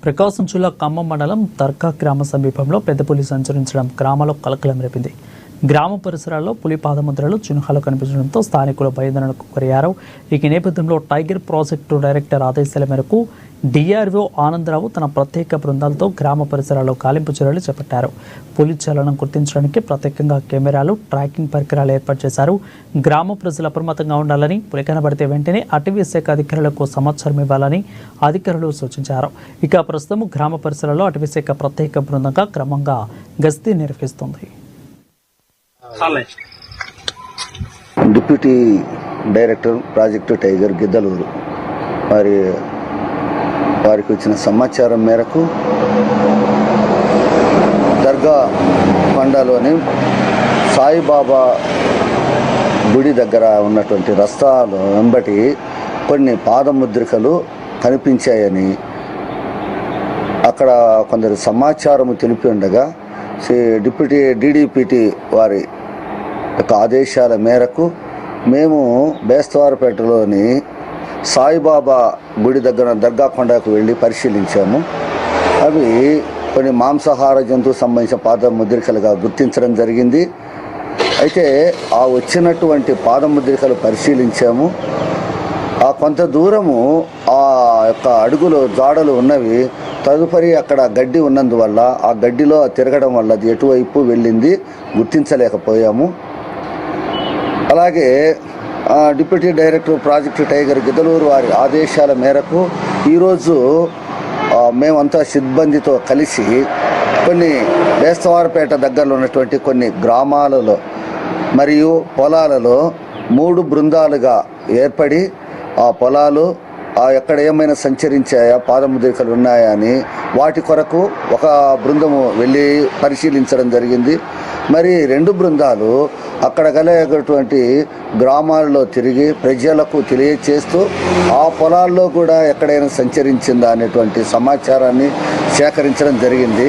ప్రకాశం జిల్లా ఖమ్మం మండలం దర్గా గ్రామ సమీపంలో పెద్ద పులి సంచరించడం గ్రామంలో కలకలం రేపింది. గ్రామ పరిసరాల్లో పులి పాదముద్రలు చిహ్నాలు కనిపించడంతో స్థానికులు భయాందోళనకు గురయ్యారు. ఈ నేపథ్యంలో టైగర్ ప్రాజెక్టు డైరెక్టర్ ఆదేశాల మేరకు డిఆర్ఓ ఆనందరావు తన ప్రత్యేక బృందాలతో గ్రామ పరిసరాల్లో గాలింపు చర్యలు చేపట్టారు. పులి చలనం గుర్తించడానికి ప్రత్యేకంగా కెమెరాలు, ట్రాకింగ్ పరికరాలు ఏర్పాటు చేశారు. గ్రామ ప్రజలు అప్రమత్తంగా ఉండాలని, పులి కనబడితే వెంటనే అటవీ శాఖ అధికారులకు సమాచారం ఇవ్వాలని అధికారులు సూచించారు. ఇక ప్రస్తుతం గ్రామ పరిసరాల్లో అటవీ శాఖ ప్రత్యేక బృందంగా క్రమంగా గస్తీ నిర్వహిస్తుంది. Deputy director project tiger Giddalur వారికి వచ్చిన సమాచారం మేరకు దర్గా కొండలోని సాయిబాబా గుడి దగ్గర ఉన్నటువంటి రస్తాలు వెంబటి కొన్ని పాదముద్రికలు కనిపించాయని అక్కడ కొందరు సమాచారం తెలిపి ఉండగా డిప్యూటీ డీడీపీటీ వారి యొక్క ఆదేశాల మేరకు మేము బేస్తవారపేటలోని సాయిబాబా గుడి దగ్గర దర్గా కొండకు వెళ్ళి పరిశీలించాము. అవి కొన్ని మాంసాహార జంతువు సంబంధించిన పాదముద్రికలుగా గుర్తించడం జరిగింది. అయితే ఆ వచ్చినటువంటి పాదముద్రికలు పరిశీలించాము. ఆ కొంత దూరము ఆ యొక్క అడుగులు జాడలు ఉన్నవి. తదుపరి అక్కడ గడ్డి ఉన్నందువల్ల ఆ గడ్డిలో తిరగడం వల్ల అది ఎటువైపు వెళ్ళింది గుర్తించలేకపోయాము. అలాగే deputy director project tiger Giddalur వారి ఆదేశాల మేరకు ఈరోజు మేమంతా సిబ్బందితో కలిసి కొన్ని బేస్తవారపేట దగ్గరలో ఉన్నటువంటి కొన్ని గ్రామాలలో మరియు పొలాలలో 3 బృందాలుగా ఏర్పడి ఆ పొలాలు ఎక్కడ ఏమైనా సంచరించాయా, పాదముద్రికలు ఉన్నాయా అని వాటి కొరకు ఒక బృందము వెళ్ళి పరిశీలించడం జరిగింది. మరి 2 బృందాలు అక్కడ కలిగేటువంటి గ్రామాల్లో తిరిగి ప్రజలకు తెలియచేస్తూ ఆ పొలాల్లో కూడా ఎక్కడైనా సంచరించిందా అనేటువంటి సమాచారాన్ని సేకరించడం జరిగింది.